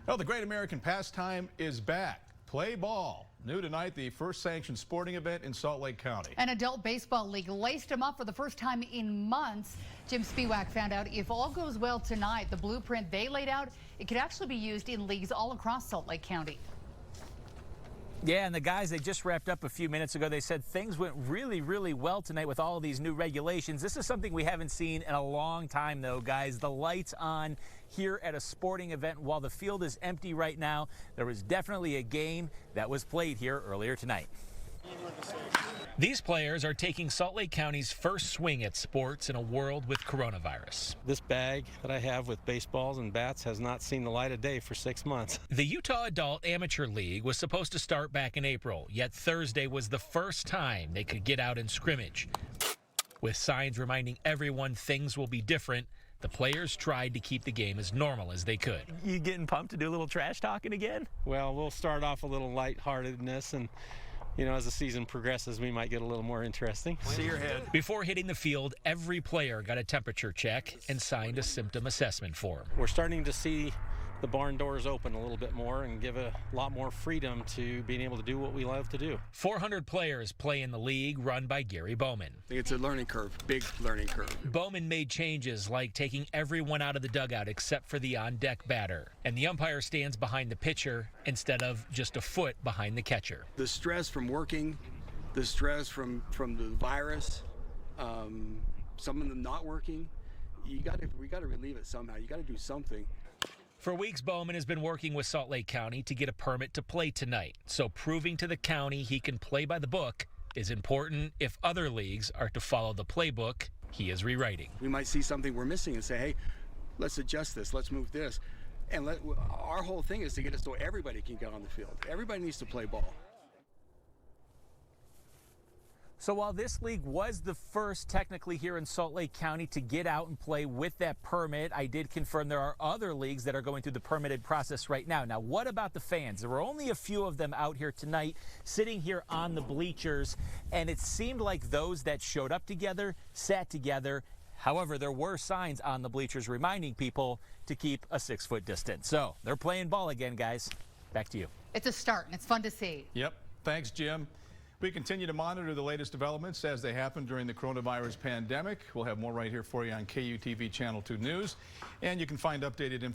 Well, the great American pastime is back. Play ball. New tonight, the first sanctioned sporting event in Salt Lake County. An adult baseball league laced them up for the first time in months. Jim Spiewak found out if all goes well tonight, the blueprint they laid out, it could actually be used in leagues all across Salt Lake County. Yeah, and the guys, they just wrapped up a few minutes ago. They said things went really, really well tonight with all of these new regulations. This is something we haven't seen in a long time, though, guys. The lights on here at a sporting event while the field is empty right now. There was definitely a game that was played here earlier tonight. These players are taking Salt Lake County's first swing at sports in a world with coronavirus. This bag that I have with baseballs and bats has not seen the light of day for 6 months. The Utah Adult Amateur League was supposed to start back in April, yet Thursday was the first time they could get out and scrimmage. With signs reminding everyone things will be different, the players tried to keep the game as normal as they could. You getting pumped to do a little trash talking again? Well, we'll start off a little lightheartedness, and as the season progresses, we might get a little more interesting. See your head. Before hitting the field, every player got a temperature check and signed a symptom assessment form. We're starting to see the barn doors open a little bit more and give a lot more freedom to being able to do what we love to do. 400 players play in the league run by Gary Bowman. It's a learning curve, big learning curve. Bowman made changes like taking everyone out of the dugout except for the on-deck batter. And the umpire stands behind the pitcher instead of just a foot behind the catcher. The stress from working, the stress from the virus, some of them not working, we got to relieve it somehow. You got to do something. For weeks, Bowman has been working with Salt Lake County to get a permit to play tonight. So proving to the county he can play by the book is important if other leagues are to follow the playbook he is rewriting. We might see something we're missing and say, hey, let's adjust this, let's move this. And our whole thing is to get it so everybody can get on the field. Everybody needs to play ball. So while this league was the first technically here in Salt Lake County to get out and play with that permit, I did confirm there are other leagues that are going through the permitted process right now. Now, what about the fans? There were only a few of them out here tonight, sitting here on the bleachers, and it seemed like those that showed up together sat together. However, there were signs on the bleachers reminding people to keep a 6-foot distance. So they're playing ball again, guys. Back to you. It's a start, and it's fun to see. Yep. Thanks, Jim. We continue to monitor the latest developments as they happen during the coronavirus pandemic. We'll have more right here for you on KUTV Channel 2 News, and you can find updated information